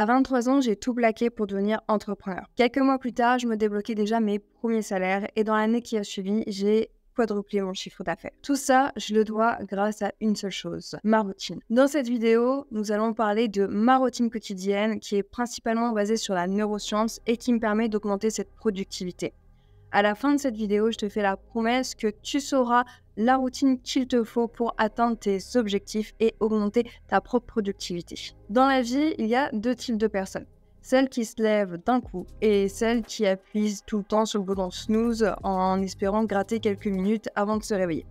À 23 ans, j'ai tout plaqué pour devenir entrepreneur. Quelques mois plus tard, je me débloquais déjà mes premiers salaires et dans l'année qui a suivi, j'ai quadruplé mon chiffre d'affaires. Tout ça, je le dois grâce à une seule chose, ma routine. Dans cette vidéo, nous allons parler de ma routine quotidienne qui est principalement basée sur la neuroscience et qui me permet d'augmenter cette productivité. À la fin de cette vidéo, je te fais la promesse que tu sauras la routine qu'il te faut pour atteindre tes objectifs et augmenter ta propre productivité. Dans la vie, il y a deux types de personnes. Celles qui se lèvent d'un coup et celles qui appuient tout le temps sur le bouton snooze en espérant gratter quelques minutes avant de se réveiller.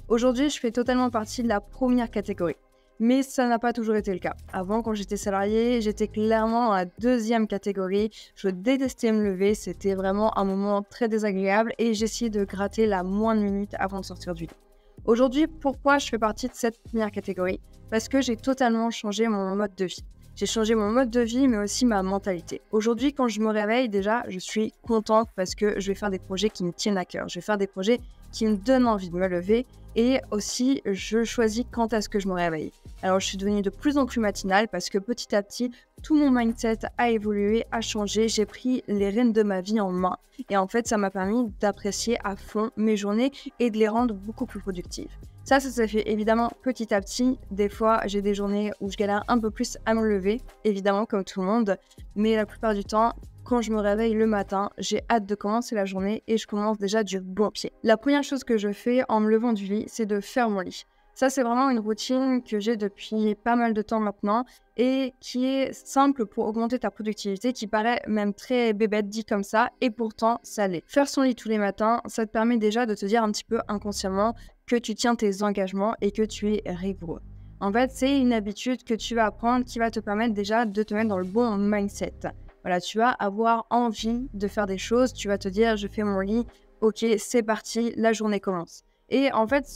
Aujourd'hui, je fais totalement partie de la première catégorie. Mais ça n'a pas toujours été le cas. Avant, quand j'étais salariée, j'étais clairement dans la deuxième catégorie. Je détestais me lever, c'était vraiment un moment très désagréable et j'essayais de gratter la moindre minute avant de sortir du lit. Aujourd'hui, pourquoi je fais partie de cette première catégorie? Parce que j'ai totalement changé mon mode de vie. J'ai changé mon mode de vie, mais aussi ma mentalité. Aujourd'hui, quand je me réveille, déjà, je suis contente parce que je vais faire des projets qui me tiennent à cœur. Je vais faire des projets qui me donnent envie de me lever et aussi, je choisis quand est-ce que je me réveille. Alors, je suis devenue de plus en plus matinale parce que petit à petit, tout mon mindset a évolué, a changé. J'ai pris les rênes de ma vie en main. Et en fait, ça m'a permis d'apprécier à fond mes journées et de les rendre beaucoup plus productives. Ça s'est fait évidemment petit à petit. Des fois, j'ai des journées où je galère un peu plus à me lever, évidemment comme tout le monde. Mais la plupart du temps, quand je me réveille le matin, j'ai hâte de commencer la journée et je commence déjà du bon pied. La première chose que je fais en me levant du lit, c'est de faire mon lit. Ça, c'est vraiment une routine que j'ai depuis pas mal de temps maintenant et qui est simple pour augmenter ta productivité, qui paraît même très bébête dit comme ça, et pourtant, ça l'est. Faire son lit tous les matins, ça te permet déjà de te dire un petit peu inconsciemment que tu tiens tes engagements et que tu es rigoureux. En fait, c'est une habitude que tu vas apprendre qui va te permettre déjà de te mettre dans le bon mindset. Voilà, tu vas avoir envie de faire des choses, tu vas te dire, je fais mon lit, ok, c'est parti, la journée commence. Et en fait,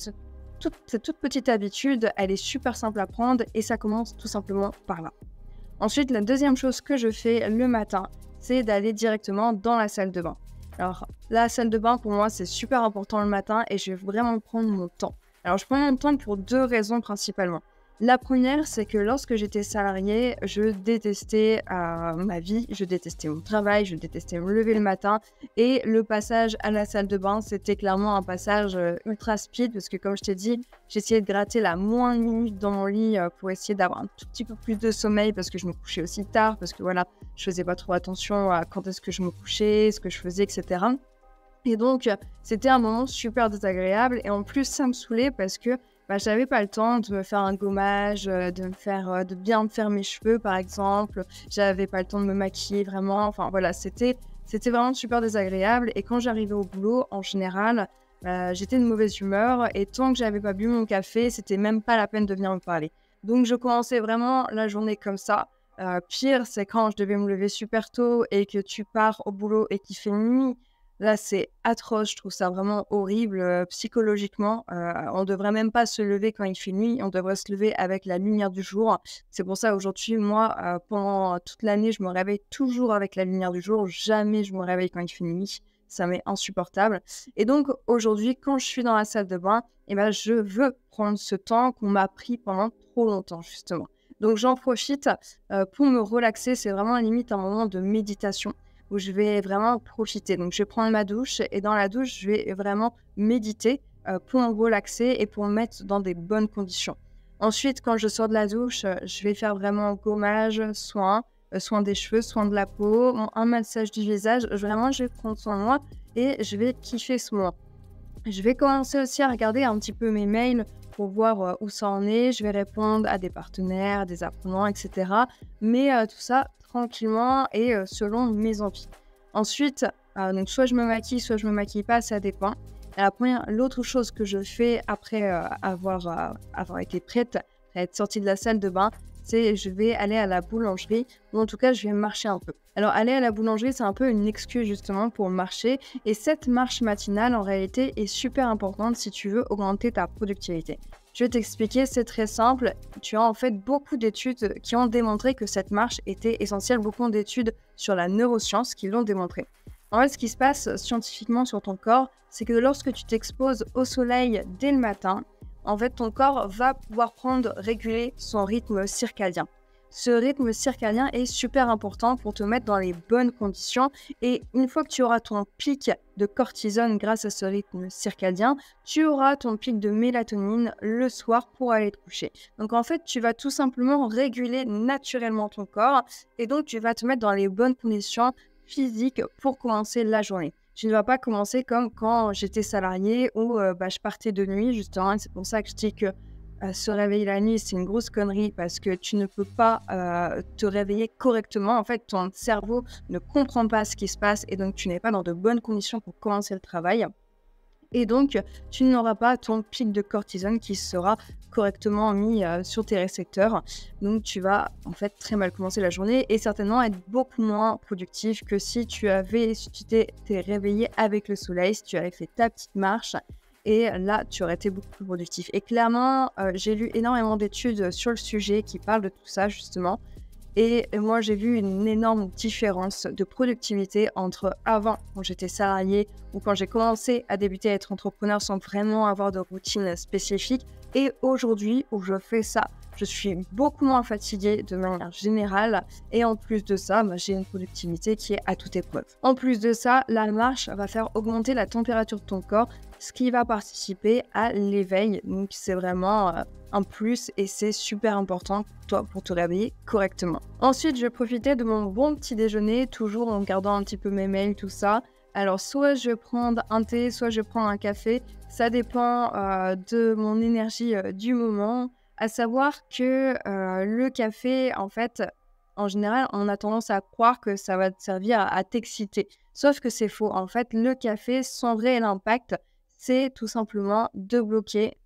cette toute petite habitude, elle est super simple à prendre et ça commence tout simplement par là. Ensuite, la deuxième chose que je fais le matin, c'est d'aller directement dans la salle de bain. Alors, la salle de bain, pour moi, c'est super important le matin et je vais vraiment prendre mon temps. Alors, je prends mon temps pour deux raisons principalement. La première, c'est que lorsque j'étais salariée, je détestais ma vie, je détestais mon travail, je détestais me lever le matin. Et le passage à la salle de bain, c'était clairement un passage ultra speed parce que comme je t'ai dit, j'essayais de gratter la moindre minute dans mon lit pour essayer d'avoir un tout petit peu plus de sommeil parce que je me couchais aussi tard, parce que voilà, je faisais pas trop attention à quand est-ce que je me couchais, ce que je faisais, etc. Et donc, c'était un moment super désagréable et en plus, ça me saoulait parce que j'avais pas le temps de me faire un gommage, de bien me faire mes cheveux par exemple. J'avais pas le temps de me maquiller vraiment. Enfin voilà, c'était vraiment super désagréable. Et quand j'arrivais au boulot, en général, j'étais de mauvaise humeur et tant que j'avais pas bu mon café, c'était même pas la peine de venir me parler. Donc je commençais vraiment la journée comme ça. Pire, c'est quand je devais me lever super tôt et que tu pars au boulot et qu'il fait nuit. Là, c'est atroce, je trouve ça vraiment horrible psychologiquement. On ne devrait même pas se lever quand il fait nuit, on devrait se lever avec la lumière du jour. C'est pour ça aujourd'hui, moi, pendant toute l'année, je me réveille toujours avec la lumière du jour. Jamais je me réveille quand il fait nuit. Ça m'est insupportable. Et donc, aujourd'hui, quand je suis dans la salle de bain, je veux prendre ce temps qu'on m'a pris pendant trop longtemps, justement. Donc, j'en profite pour me relaxer. C'est vraiment limite un moment de méditation où je vais vraiment profiter. Donc, je vais prendre ma douche et dans la douche, je vais vraiment méditer pour me relaxer et pour me mettre dans des bonnes conditions. Ensuite, quand je sors de la douche, je vais faire vraiment gommage, soin des cheveux, soin de la peau, un massage du visage. Vraiment, je vais prendre soin de moi et je vais kiffer ce moment. Je vais commencer aussi à regarder un petit peu mes mails pour voir où ça en est. Je vais répondre à des partenaires, des apprenants, etc. Mais tout ça tranquillement et selon mes envies. Ensuite, donc soit je me maquille, soit je me maquille pas, ça dépend. L'autre chose que je fais après avoir été prête à être sortie de la salle de bain, c'est je vais aller à la boulangerie ou en tout cas je vais marcher un peu. Alors aller à la boulangerie, c'est un peu une excuse justement pour marcher et cette marche matinale en réalité est super importante si tu veux augmenter ta productivité. Je vais t'expliquer, c'est très simple. Tu as en fait beaucoup d'études qui ont démontré que cette marche était essentielle, beaucoup d'études sur la neuroscience qui l'ont démontré. En fait, ce qui se passe scientifiquement sur ton corps, c'est que lorsque tu t'exposes au soleil dès le matin, en fait, ton corps va pouvoir réguler son rythme circadien. Ce rythme circadien est super important pour te mettre dans les bonnes conditions et une fois que tu auras ton pic de cortisone grâce à ce rythme circadien, tu auras ton pic de mélatonine le soir pour aller te coucher. Donc en fait, tu vas tout simplement réguler naturellement ton corps et donc tu vas te mettre dans les bonnes conditions physiques pour commencer la journée. Tu ne vas pas commencer comme quand j'étais salariée où je partais de nuit justement. C'est pour ça que je dis que se réveiller la nuit, c'est une grosse connerie parce que tu ne peux pas te réveiller correctement. En fait, ton cerveau ne comprend pas ce qui se passe et donc tu n'es pas dans de bonnes conditions pour commencer le travail. Et donc, tu n'auras pas ton pic de cortisone qui sera correctement mis sur tes récepteurs. Donc, tu vas en fait très mal commencer la journée et certainement être beaucoup moins productif que si tu t'es réveillé avec le soleil, si tu avais fait ta petite marche. Et là, tu aurais été beaucoup plus productif. Et clairement, j'ai lu énormément d'études sur le sujet qui parlent de tout ça, justement. Et moi, j'ai vu une énorme différence de productivité entre avant, quand j'étais salariée, ou quand j'ai commencé à débuter à être entrepreneur sans vraiment avoir de routine spécifique, et aujourd'hui, où je fais ça. Je suis beaucoup moins fatiguée de manière générale et en plus de ça, j'ai une productivité qui est à toute épreuve. En plus de ça, la marche va faire augmenter la température de ton corps, ce qui va participer à l'éveil. Donc c'est vraiment un plus et c'est super important pour toi pour te réveiller correctement. Ensuite, je profitais de mon bon petit déjeuner, toujours en gardant un petit peu mes mails, tout ça. Alors soit je vais prendre un thé, soit je vais prendre un café. Ça dépend de mon énergie du moment. À savoir que le café, en fait, en général, on a tendance à croire que ça va te servir à t'exciter. Sauf que c'est faux. En fait, le café, son réel impact, c'est tout simplement de bloquer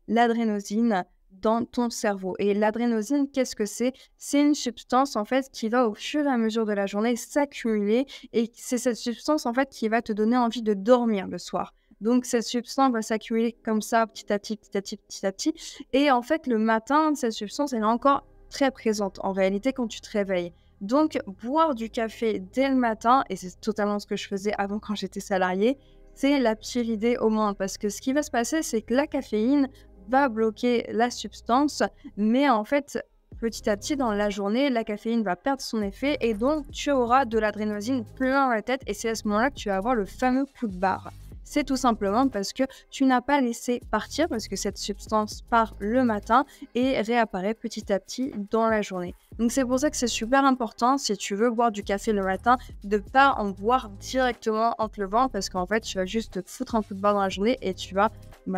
l'adrénaline dans ton cerveau. Et l'adrénaline, qu'est-ce que c'est? C'est une substance, en fait, qui va au fur et à mesure de la journée s'accumuler et c'est cette substance, en fait, qui va te donner envie de dormir le soir. Donc, cette substance va s'accumuler comme ça, petit à petit, petit à petit, petit à petit. Et en fait, le matin, cette substance, elle est encore très présente, en réalité, quand tu te réveilles. Donc, boire du café dès le matin, et c'est totalement ce que je faisais avant quand j'étais salariée, c'est la pire idée au monde. Parce que ce qui va se passer, c'est que la caféine va bloquer la substance, mais en fait, petit à petit, dans la journée, la caféine va perdre son effet et donc tu auras de l'adrénaline plein la tête et c'est à ce moment-là que tu vas avoir le fameux coup de barre. C'est tout simplement parce que tu n'as pas laissé partir, parce que cette substance part le matin et réapparaît petit à petit dans la journée. Donc c'est pour ça que c'est super important, si tu veux boire du café le matin, de ne pas en boire directement en te levant, parce qu'en fait, tu vas juste te foutre un coup de barre dans la journée et tu vas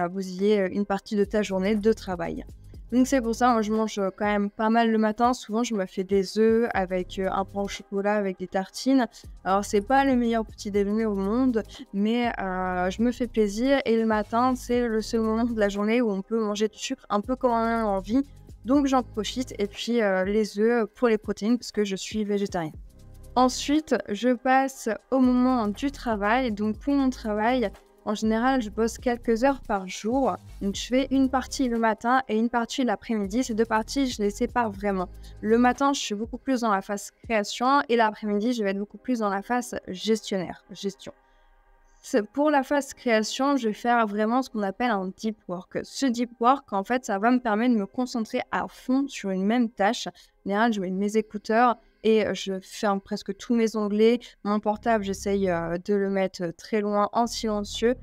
bousiller une partie de ta journée de travail. Donc c'est pour ça, moi je mange quand même pas mal le matin. Souvent je me fais des œufs avec un pain au chocolat avec des tartines. Alors c'est pas le meilleur petit déjeuner au monde, mais je me fais plaisir. Et le matin c'est le seul moment de la journée où on peut manger du sucre un peu comme on a envie. Donc j'en profite. Et puis les œufs pour les protéines parce que je suis végétarienne. Ensuite je passe au moment du travail. Donc pour mon travail, en général, je bosse quelques heures par jour. Donc, je fais une partie le matin et une partie l'après-midi. Ces deux parties, je les sépare vraiment. Le matin, je suis beaucoup plus dans la phase création et l'après-midi, je vais être beaucoup plus dans la phase gestion. Pour la phase création, je vais faire vraiment ce qu'on appelle un deep work. Ce deep work, en fait, ça va me permettre de me concentrer à fond sur une même tâche. En général, je mets mes écouteurs et je ferme presque tous mes onglets. Mon portable, j'essaye de le mettre très loin en silencieux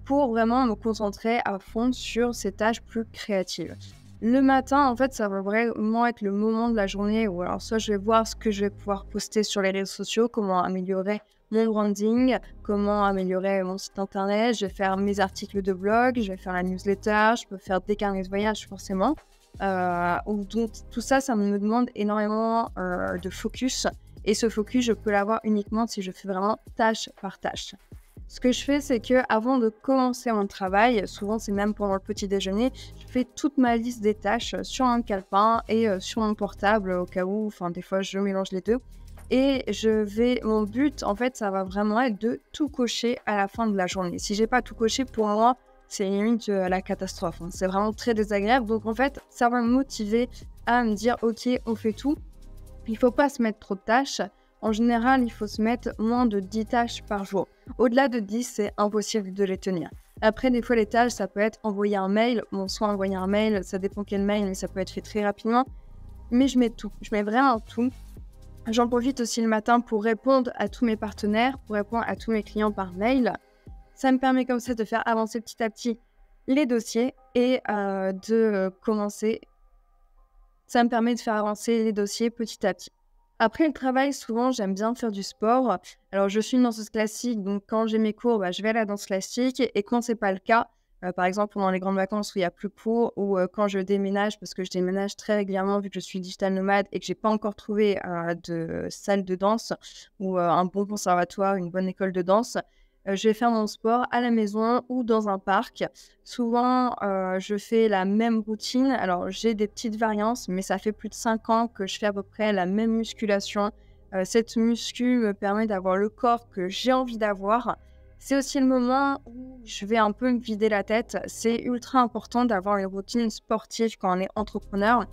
pour vraiment me concentrer à fond sur ces tâches plus créatives. Le matin, en fait, ça va vraiment être le moment de la journée où alors soit je vais voir ce que je vais pouvoir poster sur les réseaux sociaux, comment améliorer mon branding, comment améliorer mon site internet, je vais faire mes articles de blog, je vais faire la newsletter, je peux faire des carnets de voyage forcément. Donc tout ça, ça me demande énormément de focus et ce focus, je peux l'avoir uniquement si je fais vraiment tâche par tâche. Ce que je fais, c'est que avant de commencer mon travail, souvent c'est même pendant le petit déjeuner, je fais toute ma liste des tâches sur un calepin et sur mon portable au cas où, enfin des fois je mélange les deux. Et mon but en fait, ça va vraiment être de tout cocher à la fin de la journée. Si j'ai pas tout coché, pour moi, c'est limite la catastrophe. Hein. C'est vraiment très désagréable. Donc en fait, ça va me motiver à me dire ok, on fait tout. Il faut pas se mettre trop de tâches. En général, il faut se mettre moins de 10 tâches par jour. Au-delà de 10, c'est impossible de les tenir. Après, des fois, les tâches, ça peut être envoyer un mail. Bon, soit envoyer un mail, ça dépend quel mail, mais ça peut être fait très rapidement. mais je mets tout, je mets vraiment tout. J'en profite aussi le matin pour répondre à tous mes partenaires, pour répondre à tous mes clients par mail. Ça me permet comme ça de faire avancer petit à petit les dossiers et de commencer. Ça me permet de faire avancer les dossiers petit à petit. Après le travail, souvent, j'aime bien faire du sport. Alors, je suis une danseuse classique, donc quand j'ai mes cours, je vais à la danse classique. Et quand ce n'est pas le cas, par exemple pendant les grandes vacances où il n'y a plus cours, ou quand je déménage, parce que je déménage très régulièrement vu que je suis digital nomade et que je n'ai pas encore trouvé de salle de danse ou un bon conservatoire, une bonne école de danse, je vais faire mon sport à la maison ou dans un parc. Souvent, je fais la même routine. Alors, j'ai des petites variances, mais ça fait plus de 5 ans que je fais à peu près la même musculation. Cette muscu me permet d'avoir le corps que j'ai envie d'avoir. C'est aussi le moment où je vais un peu me vider la tête. C'est ultra important d'avoir une routine sportive quand on est entrepreneur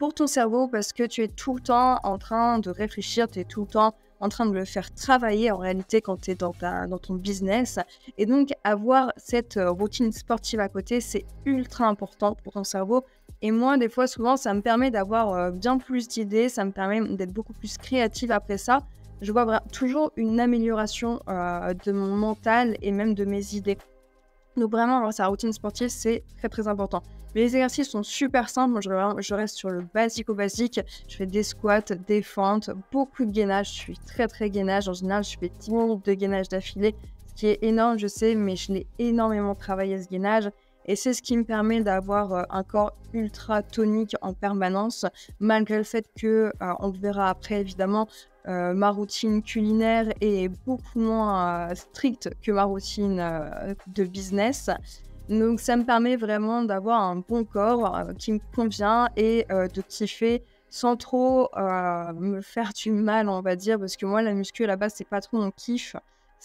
pour ton cerveau parce que tu es tout le temps en train de réfléchir, tu es tout le temps en train de le faire travailler en réalité quand tu es dans ton business. Et donc, avoir cette routine sportive à côté, c'est ultra important pour ton cerveau. Et moi, des fois, souvent, ça me permet d'avoir bien plus d'idées, ça me permet d'être beaucoup plus créative après ça. Je vois toujours une amélioration de mon mental et même de mes idées. Donc vraiment, avoir sa routine sportive, c'est très très important. Mais les exercices sont super simples. Moi, je reste sur le basique au basique. Je fais des squats, des fentes, beaucoup de gainage. Je suis très très gainage. En général, je fais 10 minutes de gainage d'affilée, ce qui est énorme, je sais, mais je l'ai énormément travaillé ce gainage. Et c'est ce qui me permet d'avoir un corps ultra tonique en permanence, malgré le fait que, on le verra après évidemment, ma routine culinaire est beaucoup moins stricte que ma routine de business. Donc ça me permet vraiment d'avoir un bon corps qui me convient et de kiffer sans trop me faire du mal, on va dire, parce que moi la muscu à la base c'est pas trop mon kiff.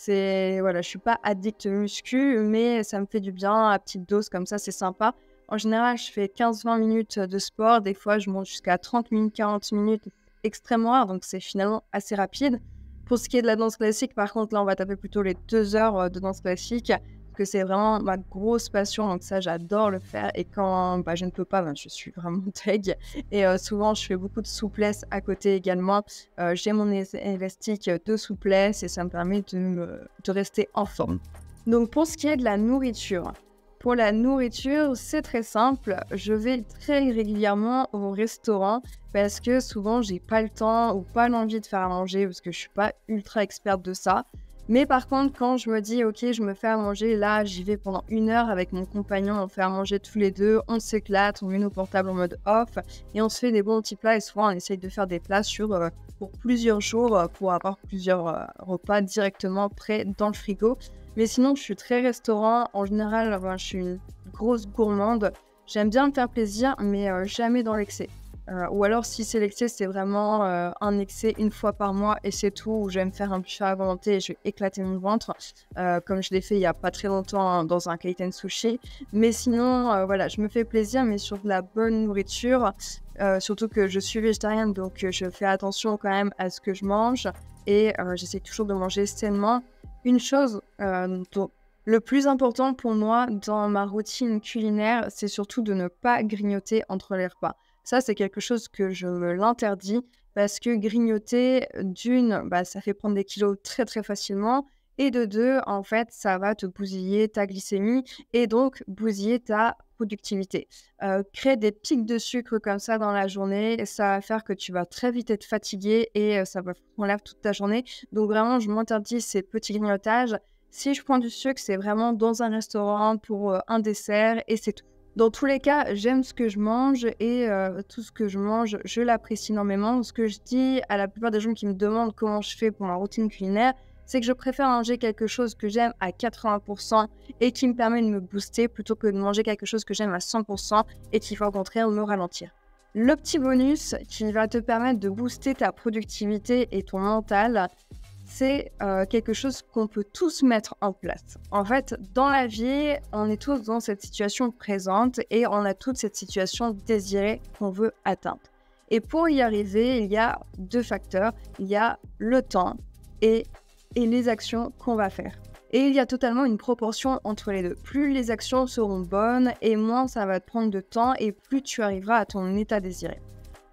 Voilà, je suis pas addict muscu, mais ça me fait du bien à petite dose comme ça, c'est sympa. En général, je fais 15-20 minutes de sport, des fois je monte jusqu'à 30 minutes, 40 minutes, extrêmement rare, donc c'est finalement assez rapide. Pour ce qui est de la danse classique, par contre, là, on va taper plutôt les 2 heures de danse classique, parce que c'est vraiment ma grosse passion, donc ça, j'adore le faire. Et quand je ne peux pas, je suis vraiment deg. Et souvent, je fais beaucoup de souplesse à côté également. J'ai mon élastique de souplesse et ça me permet de rester en forme. Donc, pour ce qui est de la nourriture, pour la nourriture, c'est très simple. Je vais très régulièrement au restaurant parce que souvent, j'ai pas le temps ou pas l'envie de faire à manger parce que je suis pas ultra experte de ça. Mais par contre, quand je me dis, ok, je me fais à manger, là, j'y vais pendant 1 heure avec mon compagnon, on fait à manger tous les deux, on s'éclate, on met nos portables en mode off et on se fait des bons petits plats. Et souvent, on essaye de faire des plats pour plusieurs jours pour avoir plusieurs repas directement prêts dans le frigo. Mais sinon, je suis très restaurant. En général, je suis une grosse gourmande. J'aime bien me faire plaisir, mais jamais dans l'excès. Ou alors, si c'est l'excès, c'est vraiment un excès une fois par mois et c'est tout. Où je vais me faire un buffet à volonté et je vais éclater mon ventre, comme je l'ai fait il n'y a pas très longtemps dans un Kaiten Sushi. Mais sinon, voilà, je me fais plaisir, mais sur de la bonne nourriture. Surtout que je suis végétarienne, donc je fais attention quand même à ce que je mange. Et j'essaie toujours de manger sainement. Une chose le plus important pour moi dans ma routine culinaire, c'est surtout de ne pas grignoter entre les repas. Ça, c'est quelque chose que je me l'interdis parce que grignoter, d'une, ça fait prendre des kilos très très facilement. Et de deux, en fait, ça va te bousiller ta glycémie et donc bousiller ta productivité. Créer des pics de sucre comme ça dans la journée, ça va faire que tu vas très vite être fatigué et ça va prendre l'air toute ta journée. Donc vraiment, je m'interdis ces petits grignotages. Si je prends du sucre, c'est vraiment dans un restaurant pour un dessert et c'est tout. Dans tous les cas, j'aime ce que je mange et tout ce que je mange, je l'apprécie énormément. Ce que je dis à la plupart des gens qui me demandent comment je fais pour ma routine culinaire, c'est que je préfère manger quelque chose que j'aime à 80% et qui me permet de me booster plutôt que de manger quelque chose que j'aime à 100% et qui va au contraire me ralentir. Le petit bonus qui va te permettre de booster ta productivité et ton mental, c'est quelque chose qu'on peut tous mettre en place. En fait, dans la vie, on est tous dans cette situation présente et on a toute cette situation désirée qu'on veut atteindre. Et pour y arriver, il y a 2 facteurs. Il y a le temps et les actions qu'on va faire. Et il y a totalement une proportion entre les deux. Plus les actions seront bonnes et moins ça va te prendre de temps et plus tu arriveras à ton état désiré.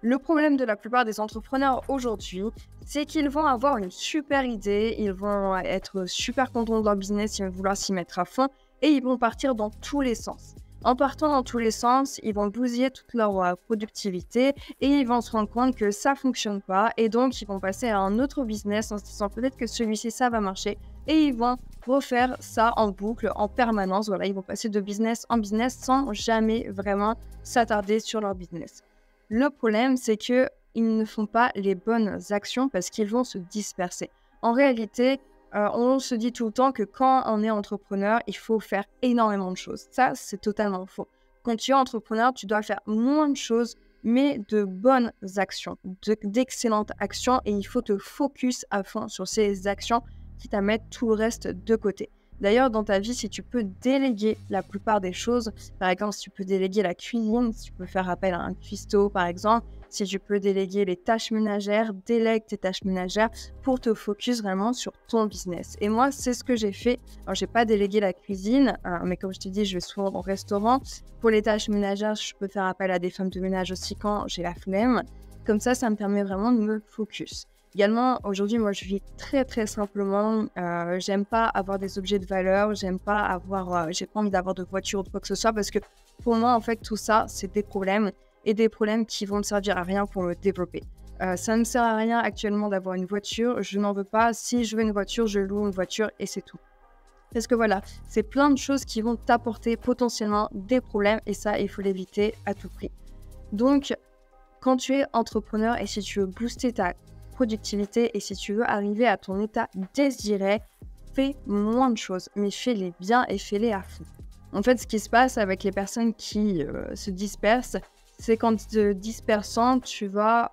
Le problème de la plupart des entrepreneurs aujourd'hui, c'est qu'ils vont avoir une super idée, ils vont être super contents de leur business, ils vont vouloir s'y mettre à fond et ils vont partir dans tous les sens. En partant dans tous les sens, ils vont bousiller toute leur productivité et ils vont se rendre compte que ça ne fonctionne pas et donc ils vont passer à un autre business en se disant peut-être que celui-ci ça va marcher et ils vont refaire ça en boucle, en permanence. Voilà, ils vont passer de business en business sans jamais vraiment s'attarder sur leur business. Le problème, c'est qu'ils ne font pas les bonnes actions parce qu'ils vont se disperser. En réalité, on se dit tout le temps que quand on est entrepreneur, il faut faire énormément de choses. Ça, c'est totalement faux. Quand tu es entrepreneur, tu dois faire moins de choses, mais de bonnes actions, d'excellentes actions, et il faut te focus à fond sur ces actions quitte à mettre tout le reste de côté. D'ailleurs, dans ta vie, si tu peux déléguer la plupart des choses, par exemple, si tu peux déléguer la cuisine, si tu peux faire appel à un cuistot, par exemple, si tu peux déléguer les tâches ménagères, délègue tes tâches ménagères pour te focus vraiment sur ton business. Et moi, c'est ce que j'ai fait. Alors, j'ai pas délégué la cuisine, mais comme je te dis, je vais souvent au restaurant. Pour les tâches ménagères, je peux faire appel à des femmes de ménage aussi quand j'ai la flemme. Comme ça me permet vraiment de me focus. Également, aujourd'hui, moi, je vis très, très simplement. J'aime pas avoir des objets de valeur. J'ai pas envie d'avoir de voiture ou de quoi que ce soit parce que pour moi, en fait, tout ça, c'est des problèmes et des problèmes qui vont me servir à rien pour me développer. Ça ne me sert à rien actuellement d'avoir une voiture. Je n'en veux pas. Si je veux une voiture, je loue une voiture et c'est tout. Parce que voilà, c'est plein de choses qui vont t'apporter potentiellement des problèmes et ça, il faut l'éviter à tout prix. Donc, quand tu es entrepreneur et si tu veux booster ta productivité et si tu veux arriver à ton état désiré, fais moins de choses, mais fais-les bien et fais-les à fond. En fait, ce qui se passe avec les personnes qui se dispersent, c'est qu'en te dispersant, tu vas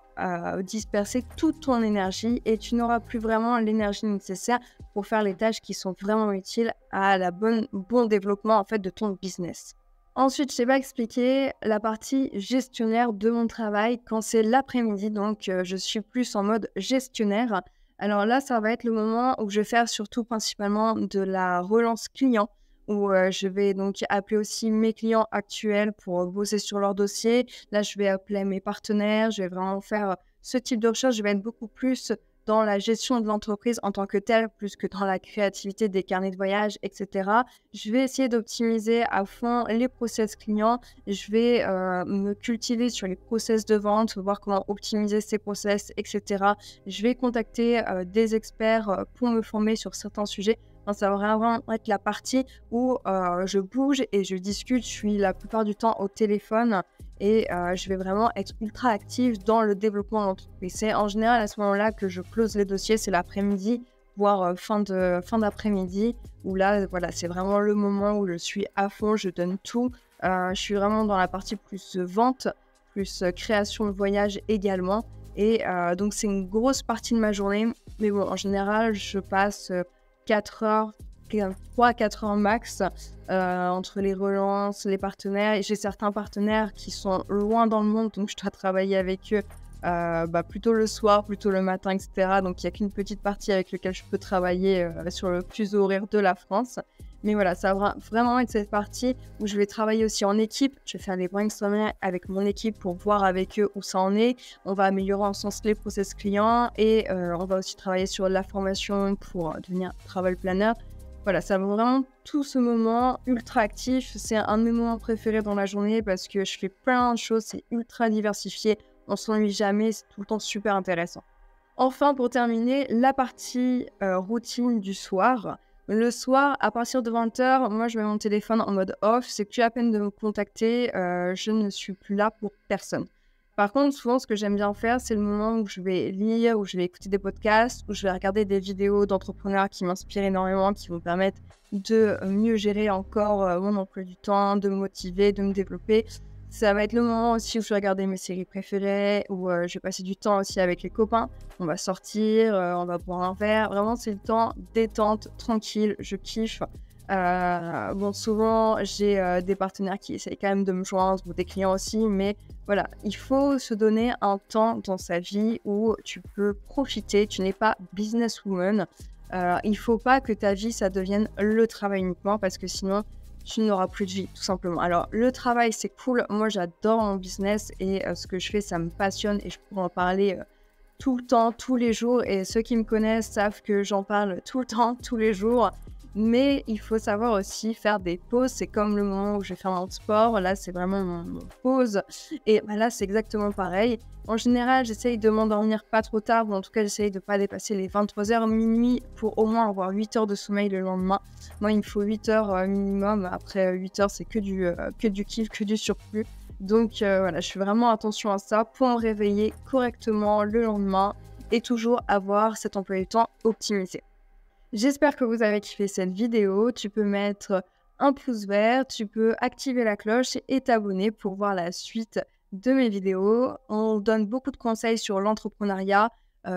disperser toute ton énergie et tu n'auras plus vraiment l'énergie nécessaire pour faire les tâches qui sont vraiment utiles à bon développement en fait, de ton business. Ensuite, je t'ai pas expliqué la partie gestionnaire de mon travail quand c'est l'après-midi, donc je suis plus en mode gestionnaire. Alors là, ça va être le moment où je vais faire surtout principalement de la relance client, où je vais donc appeler aussi mes clients actuels pour bosser sur leur dossier. Là, je vais appeler mes partenaires, je vais vraiment faire ce type de recherche. Je vais être beaucoup plus dans la gestion de l'entreprise en tant que telle, plus que dans la créativité des carnets de voyage, etc. Je vais essayer d'optimiser à fond les process clients. Je vais me cultiver sur les process de vente, voir comment optimiser ces process, etc. Je vais contacter des experts pour me former sur certains sujets. Enfin, ça va vraiment être la partie où je bouge et je discute. Je suis la plupart du temps au téléphone et je vais vraiment être ultra active dans le développement de l'entreprise. C'est en général à ce moment-là que je close les dossiers, c'est l'après-midi, voire fin d'après-midi, où là, voilà, c'est vraiment le moment où je suis à fond, je donne tout. Je suis vraiment dans la partie plus vente, plus création de voyage également. Et donc, c'est une grosse partie de ma journée. Mais bon, en général, je passe 4 heures, 3 à 4 heures max entre les relances, les partenaires. Et j'ai certains partenaires qui sont loin dans le monde, donc je dois travailler avec eux plutôt le soir, plutôt le matin, etc. Donc, il n'y a qu'une petite partie avec laquelle je peux travailler sur le fuseau horaire de la France. Mais voilà, ça va vraiment être cette partie où je vais travailler aussi en équipe. Je vais faire des brainstorming avec mon équipe pour voir avec eux où ça en est. On va améliorer en sens les process clients et on va aussi travailler sur la formation pour devenir travel planner. Voilà, ça va vraiment tout ce moment ultra actif. C'est un de mes moments préférés dans la journée parce que je fais plein de choses, c'est ultra diversifié. On s'ennuie jamais, c'est tout le temps super intéressant. Enfin, pour terminer, la partie routine du soir. Le soir, à partir de 20h, moi, je mets mon téléphone en mode off. C'est que tu as à peine de me contacter, je ne suis plus là pour personne. Par contre, souvent, ce que j'aime bien faire, c'est le moment où je vais lire, où je vais écouter des podcasts, où je vais regarder des vidéos d'entrepreneurs qui m'inspirent énormément, qui vont me permettre de mieux gérer encore mon emploi du temps, de me motiver, de me développer. Ça va être le moment aussi où je vais regarder mes séries préférées, où je vais passer du temps aussi avec les copains. On va sortir, on va boire un verre. Vraiment, c'est le temps détente, tranquille, je kiffe. Bon, souvent, j'ai des partenaires qui essayent quand même de me joindre, ou des clients aussi, mais voilà, il faut se donner un temps dans sa vie où tu peux profiter. Tu n'es pas businesswoman. Il ne faut pas que ta vie, ça devienne le travail uniquement, parce que sinon, tu n'auras plus de vie, tout simplement. Alors, le travail, c'est cool. Moi, j'adore mon business et ce que je fais, ça me passionne et je pourrais en parler tout le temps, tous les jours. Et ceux qui me connaissent savent que j'en parle tout le temps, tous les jours. Mais il faut savoir aussi faire des pauses. C'est comme le moment où je vais faire mon sport. Là, c'est vraiment mon pause. Et bah, là, c'est exactement pareil. En général, j'essaye de m'endormir pas trop tard, ou en tout cas, j'essaye de ne pas dépasser les 23h minuit pour au moins avoir 8 heures de sommeil le lendemain. Moi, il me faut 8 heures minimum. Après 8 heures, c'est que du kiff, que du surplus. Donc voilà, je fais vraiment attention à ça pour me réveiller correctement le lendemain et toujours avoir cet emploi du temps optimisé. J'espère que vous avez kiffé cette vidéo. Tu peux mettre un pouce vert, tu peux activer la cloche et t'abonner pour voir la suite de mes vidéos. On donne beaucoup de conseils sur l'entrepreneuriat,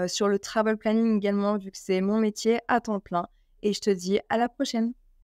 sur le travel planning également, vu que c'est mon métier à temps plein. Et je te dis à la prochaine.